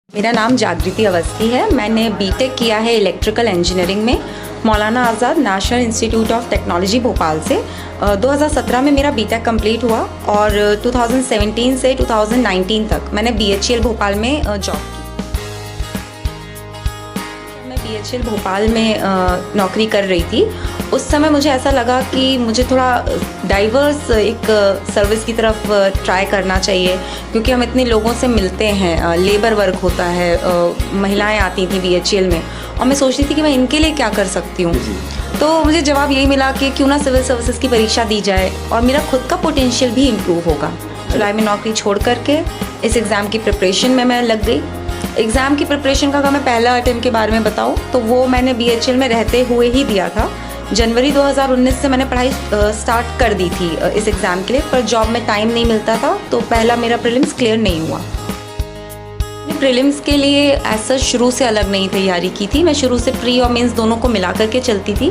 मेरा नाम जागृति अवस्थी है। मैंने बीटेक किया है इलेक्ट्रिकल इंजीनियरिंग में Maulana Azad national institute of technology Bhopal से। 2017 में मेरा बीटेक कंप्लीट हुआ और 2017 से 2019 तक मैंने BHEL भोपाल में जॉब की। मैं BHEL भोपाल में नौकरी कर रही थी, उस समय मुझे ऐसा लगा कि मुझे थोड़ा डाइवर्स एक सर्विस की तरफ ट्राई करना चाहिए, क्योंकि हम इतने लोगों से मिलते हैं, लेबर वर्क होता है, महिलाएं आती थी BHEL में, और मैं सोचती थी कि मैं इनके लिए क्या कर सकती हूँ। तो मुझे जवाब यही मिला कि क्यों ना सिविल सर्विसेज की परीक्षा दी जाए और मेरा खुद का पोटेंशियल भी इम्प्रूव होगा। जुलाई में नौकरी छोड़ करके इस एग्ज़ाम की प्रिपरेशन में मैं लग गई। एग्ज़ाम की प्रिपरेशन का अगर मैं पहला अटेम्प्ट के बारे में बताऊँ तो वो मैंने BHEL में रहते हुए ही दिया था। जनवरी 2019 से मैंने पढ़ाई स्टार्ट कर दी थी इस एग्ज़ाम के लिए, पर जॉब में टाइम नहीं मिलता था, तो पहला मेरा प्रीलिम्स क्लियर नहीं हुआ। प्रीलिम्स के लिए ऐसा शुरू से अलग नहीं तैयारी की थी, मैं शुरू से प्री और मेंस दोनों को मिला करके चलती थी।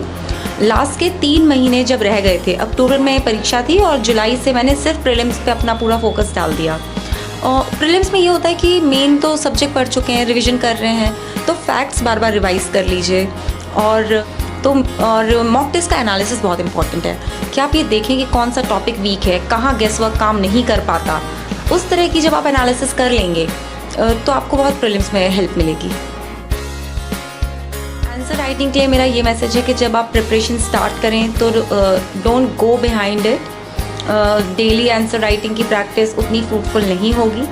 लास्ट के 3 महीने जब रह गए थे, अक्टूबर में परीक्षा थी और जुलाई से मैंने सिर्फ प्रीलिम्स पे अपना पूरा फोकस डाल दिया। और प्रीलिम्स में ये होता है कि मेन तो सब्जेक्ट पढ़ चुके हैं, रिवीजन कर रहे हैं, तो फैक्ट्स बार बार रिवाइज़ कर लीजिए। और मॉक टेस्ट का एनालिसिस बहुत इंपॉर्टेंट है कि आप ये देखें कि कौन सा टॉपिक वीक है, कहाँ गेस वर्क काम नहीं कर पाता। उस तरह की जब आप एनालिसिस कर लेंगे तो आपको बहुत प्रीलिम्स में हेल्प मिलेगी। आंसर राइटिंग के लिए मेरा ये मैसेज है कि जब आप प्रिपरेशन स्टार्ट करें तो don't go behind it. Daily answer writing की प्रैक्टिस उतनी फ्रूटफुल नहीं होगी।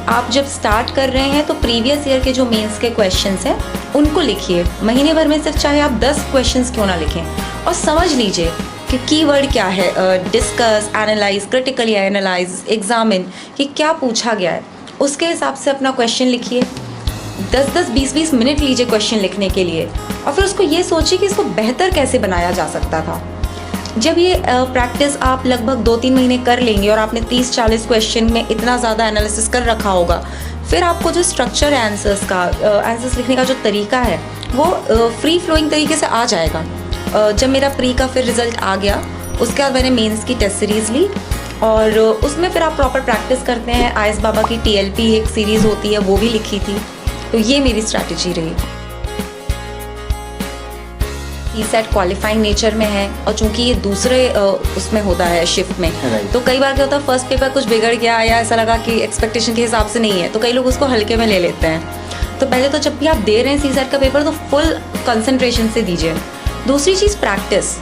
आप जब स्टार्ट कर रहे हैं तो प्रीवियस ईयर के जो मेंस के क्वेश्चंस हैं उनको लिखिए। महीने भर में सिर्फ चाहे आप 10 क्वेश्चंस क्यों ना लिखें, और समझ लीजिए कि कीवर्ड क्या है, discuss, analyse, critically analyse, examine, कि क्या पूछा गया है, उसके हिसाब से अपना क्वेश्चन लिखिए। 10-10, 20-20 मिनट लीजिए क्वेश्चन लिखने के लिए, और फिर उसको ये सोचिए कि इसको बेहतर कैसे बनाया जा सकता था। जब ये प्रैक्टिस आप लगभग 2-3 महीने कर लेंगे और आपने 30-40 क्वेश्चन में इतना ज़्यादा एनालिसिस कर रखा होगा, फिर आपको जो स्ट्रक्चर है आंसर्स लिखने का जो तरीका है वो फ्री फ्लोइंग तरीके से आ जाएगा। जब मेरा प्री का फिर रिज़ल्ट आ गया, उसके बाद मैंने मेंस की टेस्ट सीरीज़ ली और उसमें फिर आप प्रॉपर प्रैक्टिस करते हैं। आयस बाबा की TLP एक सीरीज़ होती है, वो भी लिखी थी। तो ये मेरी स्ट्रैटेजी रही। CSAT क्वालिफाइंग नेचर में है, और चूंकि ये दूसरे उसमें होता है शिफ्ट में, तो कई बार क्या होता है, फर्स्ट पेपर कुछ बिगड़ गया या ऐसा लगा कि एक्सपेक्टेशन के हिसाब से नहीं है, तो कई लोग उसको हल्के में ले लेते हैं। तो पहले तो जब भी आप दे रहे हैं CSAT का पेपर तो फुल कंसंट्रेशन से दीजिए। दूसरी चीज़ प्रैक्टिस।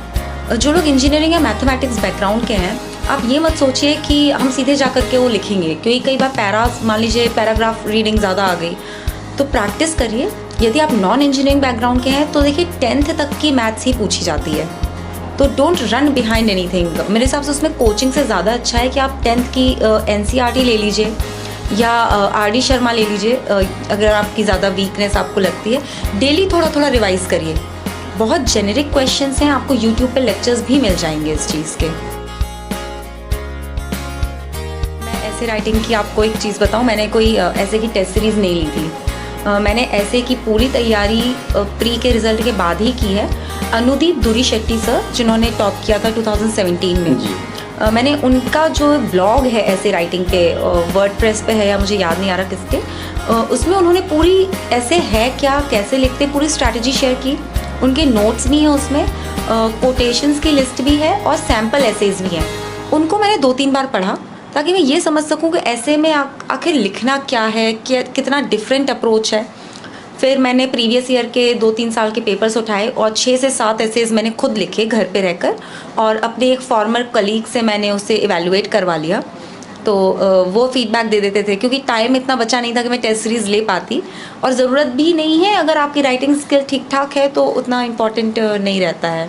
जो लोग इंजीनियरिंग या मैथमेटिक्स बैकग्राउंड के हैं, आप ये मत सोचिए कि हम सीधे जा कर के वो लिखेंगे, क्योंकि कई बार मान लीजिए पैराग्राफ रीडिंग ज़्यादा आ गई, तो प्रैक्टिस करिए। यदि आप नॉन इंजीनियरिंग बैकग्राउंड के हैं तो देखिए 10th तक की मैथ्स ही पूछी जाती है, तो डोंट रन बिहाइंड एनीथिंग। मेरे हिसाब से उसमें कोचिंग से ज़्यादा अच्छा है कि आप 10th की NCERT ले लीजिए या RD शर्मा ले लीजिए, अगर आपकी ज़्यादा वीकनेस आपको लगती है। डेली थोड़ा थोड़ा रिवाइज़ करिए। बहुत जेनेरिक क्वेश्चंस हैं, आपको यूट्यूब पे लेक्चर्स भी मिल जाएंगे इस चीज़ के। मैं ऐसे राइटिंग की आपको एक चीज़ बताऊँ, मैंने कोई ऐसे की टेस्ट सीरीज़ नहीं ली थी। मैंने ऐसे की पूरी तैयारी प्री के रिज़ल्ट के बाद ही की है। अनुदीप दुरी शेट्टी सर, जिन्होंने टॉप किया था 2017 में, मैंने उनका जो ब्लॉग है ऐसे राइटिंग पे, वर्डप्रेस पे है या मुझे याद नहीं आ रहा किसके, उसमें उन्होंने पूरी ऐसे है क्या, कैसे लिखते, पूरी स्ट्रैटेजी शेयर की। उनके नोट्स भी हैं उसमें, कोटेशंस की लिस्ट भी है और सैम्पल एसेज भी हैं। उनको मैंने 2-3 बार पढ़ा ताकि मैं ये समझ सकूं कि ऐसे में आखिर लिखना क्या है, कितना डिफरेंट अप्रोच है। फिर मैंने प्रीवियस ईयर के 2-3 साल के पेपर्स उठाए और 6 से 7 एसेज मैंने खुद लिखे घर पे रहकर, और अपने एक फॉर्मर कलीग से मैंने उसे इवैल्यूएट करवा लिया। तो वो फीडबैक दे देते थे, क्योंकि टाइम इतना बचा नहीं था कि मैं टेस्ट सीरीज़ ले पाती, और ज़रूरत भी नहीं है। अगर आपकी राइटिंग स्किल ठीक ठाक है तो उतना इम्पॉर्टेंट नहीं रहता है।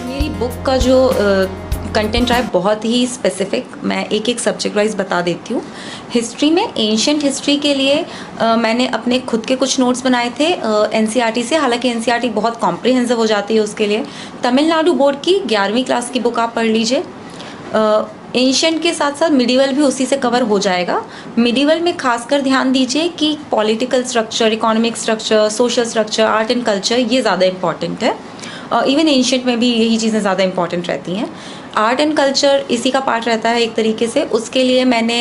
मेरी बुक का जो कंटेंट है बहुत ही स्पेसिफिक, मैं एक एक सब्जेक्ट वाइज बता देती हूँ। हिस्ट्री में एंशिएंट हिस्ट्री के लिए मैंने अपने खुद के कुछ नोट्स बनाए थे NCERT से, हालांकि NCERT बहुत कॉम्प्रिहेंसिव हो जाती है उसके लिए। तमिलनाडु बोर्ड की 11वीं क्लास की बुक आप पढ़ लीजिए। एंशिएंट के साथ साथ मिडिवल भी उसी से कवर हो जाएगा। मिडिवल में खासकर ध्यान दीजिए कि political structure, economic structure, social structure, art and culture, ये ज़्यादा इंपॉर्टेंट है। इवन एंशिएंट में भी यही चीज़ें ज़्यादा इंपॉर्टेंट रहती हैं। आर्ट एंड कल्चर इसी का पार्ट रहता है एक तरीके से। उसके लिए मैंने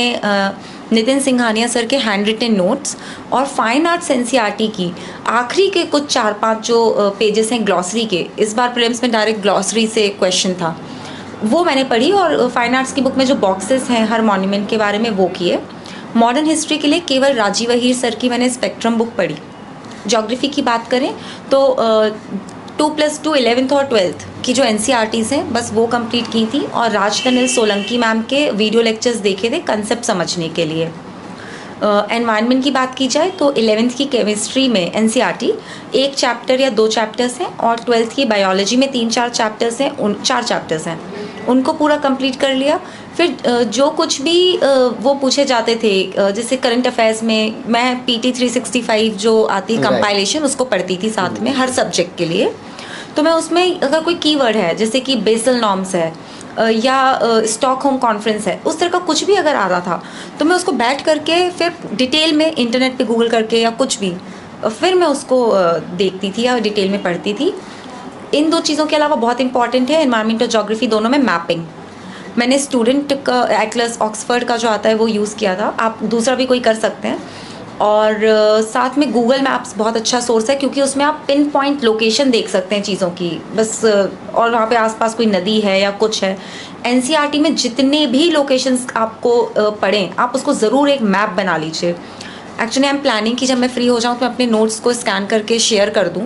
नितिन सिंघानिया सर के हैंड रिटन नोट्स और फाइन आर्ट्स एनसीईआरटी की आखिरी के कुछ 4-5 जो पेजेस हैं ग्लॉसरी के, इस बार प्रीलिम्स में डायरेक्ट ग्लॉसरी से क्वेश्चन था, वो मैंने पढ़ी। और फाइन आर्ट्स की बुक में जो बॉक्सेस हैं हर मॉन्यूमेंट के बारे में वो किए। मॉडर्न हिस्ट्री के लिए केवल राजीव अहीर सर की मैंने स्पेक्ट्रम बुक पढ़ी। ज्योग्राफी की बात करें तो 2+2 11th और 12th की जो एनसीईआरटीज़ हैं बस वो कंप्लीट की थी, और राजतनिल सोलंकी मैम के वीडियो लेक्चर्स देखे थे कंसेप्ट समझने के लिए। एनवायरनमेंट की बात की जाए तो 11th की केमिस्ट्री में एनसीईआरटी 1 चैप्टर या 2 चैप्टर्स हैं, और 12th की बायोलॉजी में 3-4 चैप्टर्स हैं, 4 चैप्टर्स हैं, उनको पूरा कंप्लीट कर लिया। फिर जो कुछ भी वो पूछे जाते थे, जैसे करंट अफेयर्स में मैं पीटी 365 जो आती है कंपाइलेशन, उसको पढ़ती थी साथ में हर सब्जेक्ट के लिए। तो मैं उसमें अगर कोई कीवर्ड है जैसे कि बेसल नॉर्म्स है या स्टॉकहोम कॉन्फ्रेंस है, उस तरह का कुछ भी अगर आ रहा था तो मैं उसको बैठ करके फिर डिटेल में इंटरनेट पे गूगल करके या कुछ भी फिर मैं उसको देखती थी या डिटेल में पढ़ती थी। इन 2 चीज़ों के अलावा बहुत इंपॉर्टेंट है एनवायरनमेंट और ज्योग्राफी दोनों में मैपिंग। मैंने स्टूडेंट का एटलस ऑक्सफर्ड का जो आता है वो यूज़ किया था, आप दूसरा भी कोई कर सकते हैं। और साथ में गूगल मैप्स बहुत अच्छा सोर्स है, क्योंकि उसमें आप पिन पॉइंट लोकेशन देख सकते हैं चीज़ों की बस, और वहाँ पे आसपास कोई नदी है या कुछ है। एनसीईआरटी में जितने भी लोकेशंस आपको पढ़ें, आप उसको ज़रूर एक मैप बना लीजिए। एक्चुअली आई एम प्लानिंग कि जब मैं फ्री हो जाऊँ तो मैं अपने नोट्स को स्कैन करके शेयर कर दूँ,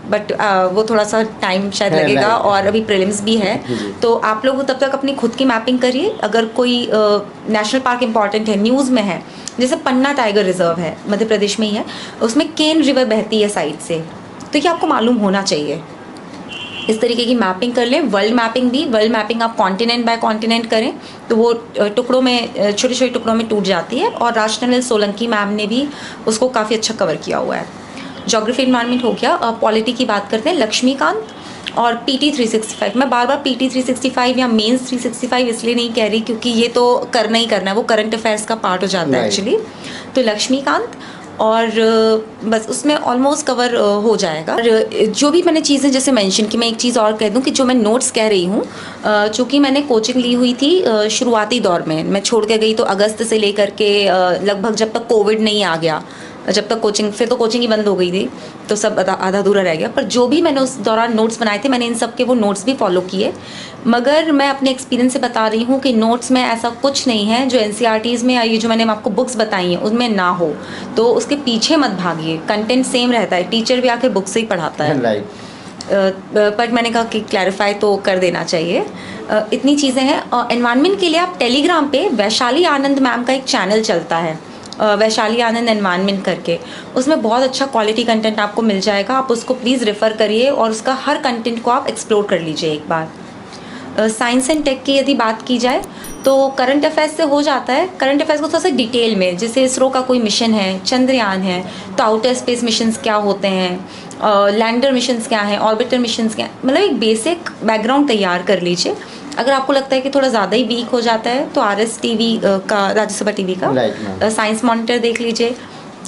बट वो थोड़ा सा टाइम शायद लगेगा, और अभी प्रीलिम्स भी है। तो आप लोग तब तक अपनी खुद की मैपिंग करिए। अगर कोई नेशनल पार्क इंपॉर्टेंट है, न्यूज़ में है, जैसे पन्ना टाइगर रिजर्व है, मध्य प्रदेश में ही है, उसमें केन रिवर बहती है साइड से, तो ये आपको मालूम होना चाहिए। इस तरीके की मैपिंग कर लें। वर्ल्ड मैपिंग भी, वर्ल्ड मैपिंग आप कॉन्टिनेंट बाय कॉन्टिनेंट करें तो वो टुकड़ों में, छोटे छोटे टुकड़ों में टूट जाती है, और राजतनिल सोलंकी मैम ने भी उसको काफ़ी अच्छा कवर किया हुआ है। ज्योग्राफी एनवायरनमेंट हो गया। पॉलिटी की बात करते हैं, लक्ष्मीकांत और पीटी 365। मैं बार बार पीटी 365 या मेंस 365 इसलिए नहीं कह रही क्योंकि ये तो करना ही करना है, वो करंट अफेयर्स का पार्ट हो जाता है एक्चुअली। तो लक्ष्मीकांत और बस उसमें ऑलमोस्ट कवर हो जाएगा। और जो भी मैंने चीज़ें जैसे मेंशन की, मैं एक चीज़ और कह दूं कि जो मैं नोट्स कह रही हूँ, चूँकि मैंने कोचिंग ली हुई थी शुरुआती दौर में, मैं छोड़ के गई तो अगस्त से लेकर के लगभग जब तक कोविड नहीं आ गया, जब तक कोचिंग, फिर तो कोचिंग ही बंद हो गई थी, तो सब आधा अधूरा रह गया। पर जो भी मैंने उस दौरान नोट्स बनाए थे, मैंने इन सब के वो नोट्स भी फॉलो किए। मगर मैं अपने एक्सपीरियंस से बता रही हूँ कि नोट्स में ऐसा कुछ नहीं है जो एनसीईआरटीज़ में या ये जो मैंने आपको बुक्स बताई हैं उनमें ना हो, तो उसके पीछे मत भागिए। कंटेंट सेम रहता है, टीचर भी आके बुक से ही पढ़ाता है। बट मैंने कहा कि क्लैरिफाई तो कर देना चाहिए। इतनी चीज़ें हैं। एनवायरनमेंट के लिए आप टेलीग्राम पे वैशाली आनंद मैम का एक चैनल चलता है, वैशाली आनंद एनवायरनमेंट करके, उसमें बहुत अच्छा क्वालिटी कंटेंट आपको मिल जाएगा। आप उसको प्लीज़ रेफ़र करिए और उसका हर कंटेंट को आप एक्सप्लोर कर लीजिए एक बार। साइंस एंड टेक की यदि बात की जाए तो करंट अफेयर्स से हो जाता है। करंट अफेयर्स को थोड़ा सा डिटेल में, जैसे इसरो का कोई मिशन है, चंद्रयान है, तो आउटर स्पेस मिशंस क्या होते हैं, लैंडर मिशंस क्या हैं, ऑर्बिटर मिशंस क्या हैं, मतलब एक बेसिक बैकग्राउंड तैयार कर लीजिए। अगर आपको लगता है कि थोड़ा ज़्यादा ही वीक हो जाता है तो RS TV का, राज्यसभा TV का साइंस मॉनिटर देख लीजिए।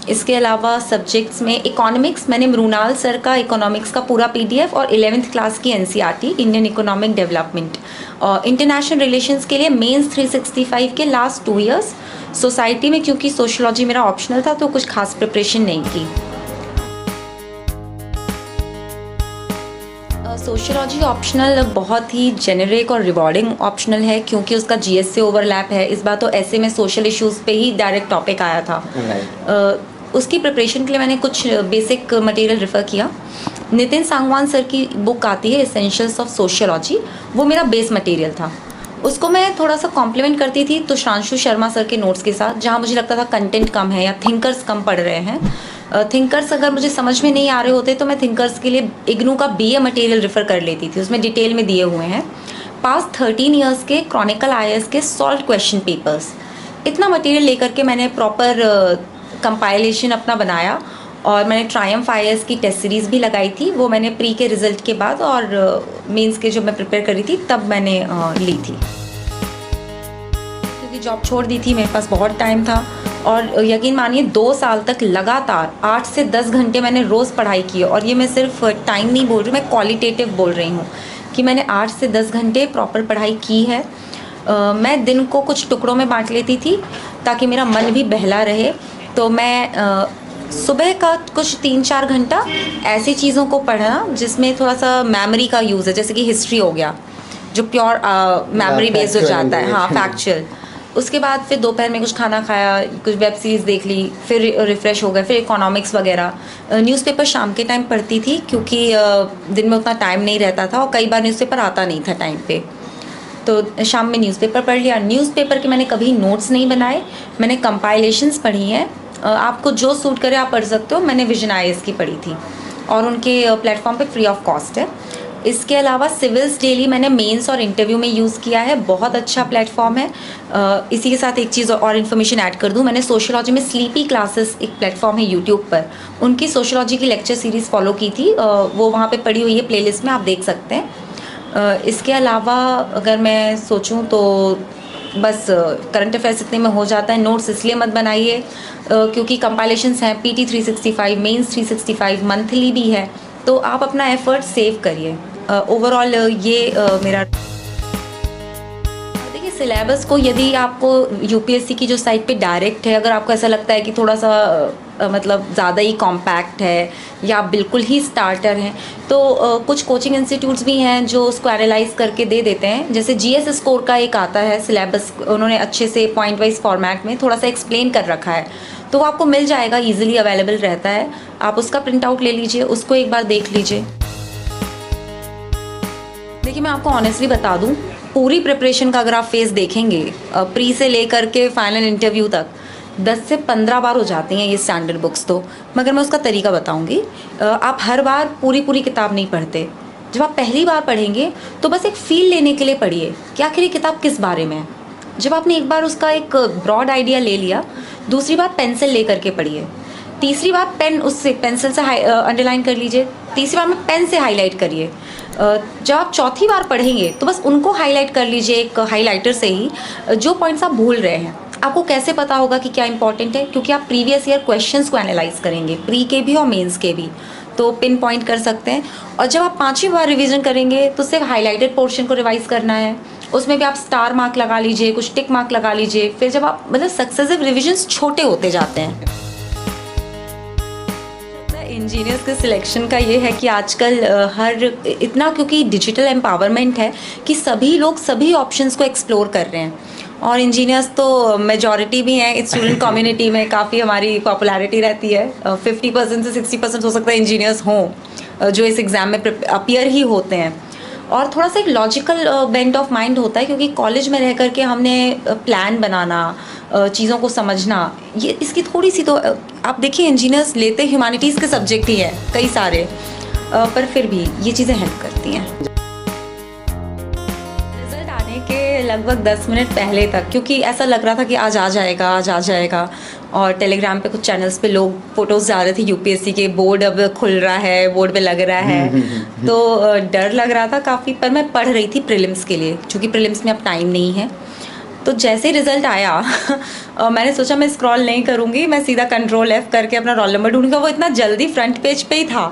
इसके अलावा सब्जेक्ट्स में इकोनॉमिक्स, मैंने मृणाल सर का इकोनॉमिक्स का पूरा PDF और 11th क्लास की NCERT Indian economic development. International relations के लिए मेंस 365 के लास्ट 2 इयर्स। सोसाइटी में क्योंकि सोशलॉजी मेरा ऑप्शनल था तो कुछ खास प्रिपरेशन नहीं की। सोशियोलॉजी ऑप्शनल बहुत ही जेनरिक और रिवॉर्डिंग ऑप्शनल है क्योंकि उसका GS से ओवरलैप है। इस बार तो ऐसे में सोशल इश्यूज़ पे ही डायरेक्ट टॉपिक आया था। उसकी प्रिपरेशन के लिए मैंने कुछ बेसिक मटेरियल रेफ़र किया। नितिन सांगवान सर की बुक आती है एसेंशियल्स ऑफ सोशियोलॉजी, वो मेरा बेस मटेरियल था। उसको मैं थोड़ा सा कॉम्प्लीमेंट करती थी तो सुषांशु शर्मा सर के नोट्स के साथ, जहाँ मुझे लगता था कंटेंट कम है या थिंकर्स कम पढ़ रहे हैं। थिंकर्स अगर मुझे समझ में नहीं आ रहे होते तो मैं थिंकर्स के लिए इग्नू का BA मटेरियल रेफ़र कर लेती थी, उसमें डिटेल में दिए हुए हैं। पास्ट 13 ईयर्स के क्रॉनिकल IAS के सॉल्व क्वेश्चन पेपर्स, इतना मटेरियल लेकर के मैंने प्रॉपर कंपाइलेशन अपना बनाया। और मैंने ट्रायम्फ IAS की टेस्ट सीरीज़ भी लगाई थी, वो मैंने प्री के रिज़ल्ट के बाद और मेंस के जो मैं प्रिपेयर कर रही थी तब मैंने ली थी। क्योंकि जॉब छोड़ दी थी, मेरे पास बहुत टाइम था और यकीन मानिए 2 साल तक लगातार 8 से 10 घंटे मैंने रोज़ पढ़ाई की। और ये मैं सिर्फ टाइम नहीं बोल रही, मैं क्वालिटेटिव बोल रही हूँ कि मैंने 8 से 10 घंटे प्रॉपर पढ़ाई की है। मैं दिन को कुछ टुकड़ों में बांट लेती थी ताकि मेरा मन भी बहला रहे। तो मैं सुबह का कुछ 3-4 घंटा ऐसी चीज़ों को पढ़ना जिसमें थोड़ा सा मेमोरी का यूज़ है, जैसे कि हिस्ट्री हो गया जो प्योर मेमोरी बेस्ड हो जाता है, हाँ फैक्चुअल। उसके बाद फिर दोपहर में कुछ खाना खाया, कुछ वेब सीरीज़ देख ली, फिर रिफ़्रेश हो गए, फिर इकोनॉमिक्स वगैरह। न्यूज़पेपर शाम के टाइम पढ़ती थी क्योंकि दिन में उतना टाइम नहीं रहता था और कई बार न्यूज़पेपर आता नहीं था टाइम पे, तो शाम में न्यूज़पेपर पढ़ लिया। न्यूज़पेपर के मैंने कभी नोट्स नहीं बनाए, मैंने कंपाइलेशंस पढ़ी हैं। आपको जो सूट करे आप पढ़ सकते हो। मैंने विजन आईएएस की पढ़ी थी और उनके प्लेटफॉर्म पे फ्री ऑफ कॉस्ट है। इसके अलावा सिविल्स डेली मैंने मेंस और इंटरव्यू में यूज़ किया है, बहुत अच्छा प्लेटफॉर्म है। इसी के साथ एक चीज़ और इन्फॉर्मेशन ऐड कर दूं, मैंने सोशियोलॉजी में स्लीपी क्लासेस एक प्लेटफॉर्म है यूट्यूब पर, उनकी सोशियोलॉजी की लेक्चर सीरीज़ फॉलो की थी, वो वहाँ पे पड़ी हुई है प्लेलिस्ट में, आप देख सकते हैं। इसके अलावा अगर मैं सोचूं तो बस करंट अफेयर्स इतने में हो जाता है। नोट्स इसलिए मत बनाइए क्योंकि कंपाइलेशंस हैं, पीटी 365, मेंस 365, मंथली भी है, तो आप अपना एफर्ट सेव करिए। ओवरऑल ये मेरा देखिए सिलेबस को, यदि आपको यूपीएससी की जो साइट पे डायरेक्ट है, अगर आपको ऐसा लगता है कि थोड़ा सा मतलब ज़्यादा ही कॉम्पैक्ट है या बिल्कुल ही स्टार्टर हैं, तो कुछ कोचिंग इंस्टीट्यूट्स भी हैं जो उसको एनालाइज करके दे देते हैं। जैसे जीएस स्कोर का एक आता है सिलेबस, उन्होंने अच्छे से पॉइंट वाइज फॉर्मेट में थोड़ा सा एक्सप्लेन कर रखा है, तो वो आपको मिल जाएगा, ईजिली अवेलेबल रहता है। आप उसका प्रिंट आउट ले लीजिए, उसको एक बार देख लीजिए। देखिए मैं आपको ऑनेस्टली बता दूं, पूरी प्रिपरेशन का अगर आप फेज़ देखेंगे, प्री से लेकर के फाइनल इंटरव्यू तक 10 से 15 बार हो जाती हैं ये स्टैंडर्ड बुक्स तो, मगर मैं उसका तरीका बताऊंगी। आप हर बार पूरी किताब नहीं पढ़ते। जब आप पहली बार पढ़ेंगे तो बस एक फील लेने के लिए पढ़िए कि आखिर ये किताब किस बारे में है। जब आपने एक बार उसका एक ब्रॉड आइडिया ले लिया, दूसरी बार पेंसिल ले करके पढ़िए, तीसरी बार पेन उससे पेंसिल से अंडरलाइन कर लीजिए, तीसरी बार में पेन से हाईलाइट करिए। जब आप चौथी बार पढ़ेंगे तो बस उनको हाईलाइट कर लीजिए एक हाईलाइटर से ही, जो पॉइंट्स आप भूल रहे हैं। आपको कैसे पता होगा कि क्या इंपॉर्टेंट है? क्योंकि आप प्रीवियस ईयर क्वेश्चंस को एनालाइज करेंगे, प्री के भी और मेंस के भी, तो पिन पॉइंट कर सकते हैं। और जब आप 5वीं बार रिवीजन करेंगे तो सिर्फ हाईलाइटेड पोर्शन को रिवाइज करना है, उसमें भी आप स्टार मार्क लगा लीजिए, कुछ टिक मार्क लगा लीजिए। फिर जब आप मतलब सक्सेसिव रिविजन्स छोटे होते जाते हैं। इंजीनियर्स के सिलेक्शन का ये है कि आजकल हर इतना, क्योंकि डिजिटल एम्पावरमेंट है कि सभी लोग सभी ऑप्शंस को एक्सप्लोर कर रहे हैं, और इंजीनियर्स तो मेजॉरिटी भी हैं स्टूडेंट कम्युनिटी में, काफ़ी हमारी पॉपुलैरिटी रहती है। 50% से 60% हो सकता है इंजीनियर्स हों जो इस एग्ज़ाम में अपीयर ही होते हैं। और थोड़ा सा एक लॉजिकल बेंट ऑफ माइंड होता है, क्योंकि कॉलेज में रह करके हमने प्लान बनाना, चीज़ों को समझना, ये इसकी थोड़ी सी तो आप देखिए इंजीनियर्स लेते ह्यूमैनिटीज़ के सब्जेक्ट ही हैं कई सारे, पर फिर भी ये चीज़ें हेल्प करती हैं। रिजल्ट आने के लगभग 10 मिनट पहले तक, क्योंकि ऐसा लग रहा था कि आज आ जाएगा, और टेलीग्राम पे कुछ चैनल्स पे लोग फोटोज़ डाल रहे थे यूपीएससी के, बोर्ड अब खुल रहा है, बोर्ड पे लग रहा है, तो डर लग रहा था काफ़ी। पर मैं पढ़ रही थी प्रीलिम्स के लिए, क्योंकि प्रीलिम्स में अब टाइम नहीं है। तो जैसे ही रिज़ल्ट आया मैंने सोचा मैं स्क्रॉल नहीं करूँगी, मैं सीधा कंट्रोल F करके अपना रोल नंबर ढूंढूंगा। वो इतना जल्दी फ्रंट पेज पे ही था,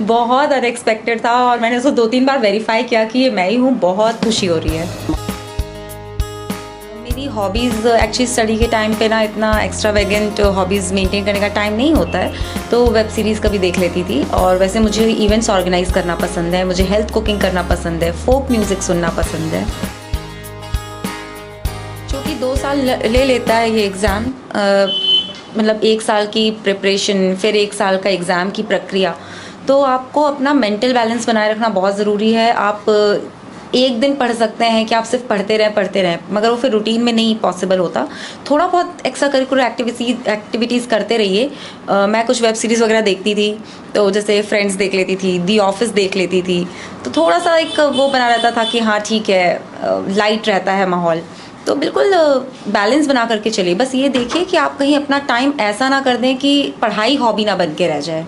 बहुत अनएक्सपेक्टेड था, और मैंने उसको 2-3 बार वेरीफाई किया कि ये मैं ही हूँ। बहुत खुशी हो रही है। मेरी हॉबीज़ एक्चुअली स्टडी के टाइम पे ना इतना एक्स्ट्रावेगेंट हॉबीज़ मेंटेन करने का टाइम नहीं होता है, तो वेब सीरीज़ कभी देख लेती थी। और वैसे मुझे इवेंट्स ऑर्गेनाइज़ करना पसंद है, मुझे हेल्थ कुकिंग करना पसंद है, फोक म्यूज़िक सुनना पसंद है। क्योंकि 2 साल ले लेता है ये एग्ज़ाम, मतलब 1 साल की प्रिपरेशन, फिर 1 साल का एग्ज़ाम की प्रक्रिया, तो आपको अपना मेंटल बैलेंस बनाए रखना बहुत ज़रूरी है। आप एक दिन पढ़ सकते हैं कि आप सिर्फ पढ़ते रहें, मगर वो फिर रूटीन में नहीं पॉसिबल होता। थोड़ा बहुत एक्स्ट्रा करिकुलर एक्टिविटीज़ करते रहिए। मैं कुछ वेब सीरीज़ वगैरह देखती थी, तो जैसे फ्रेंड्स देख लेती थी, दी ऑफिस देख लेती थी, तो थोड़ा सा एक वो बना रहता था कि हाँ ठीक है, लाइट रहता है माहौल। तो बिल्कुल बैलेंस बना करके चलिए। बस ये देखिए कि आप कहीं अपना टाइम ऐसा ना कर दें कि पढ़ाई हॉबी ना बन के रह जाए।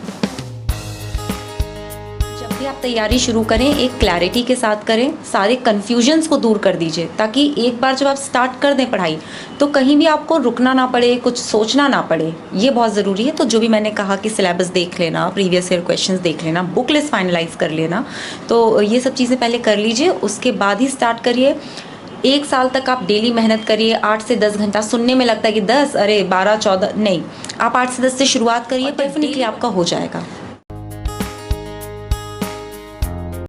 जब भी कि आप तैयारी शुरू करें, एक क्लैरिटी के साथ करें, सारे कन्फ्यूजन्स को दूर कर दीजिए, ताकि एक बार जब आप स्टार्ट कर दें पढ़ाई तो कहीं भी आपको रुकना ना पड़े, कुछ सोचना ना पड़े, ये बहुत ज़रूरी है। तो जो भी मैंने कहा कि सिलेबस देख लेना, प्रीवियस ईयर क्वेश्चंस देख लेना, बुक लिस्ट फाइनलाइज कर लेना, तो ये सब चीज़ें पहले कर लीजिए, उसके बाद ही स्टार्ट करिए। 1 साल तक आप डेली मेहनत करिए, 8 से 10 घंटा। सुनने में लगता है कि 10, अरे 12, 14, नहीं, आप 8 से 10 से शुरुआत करिए, डेफिनेटली आपका हो जाएगा।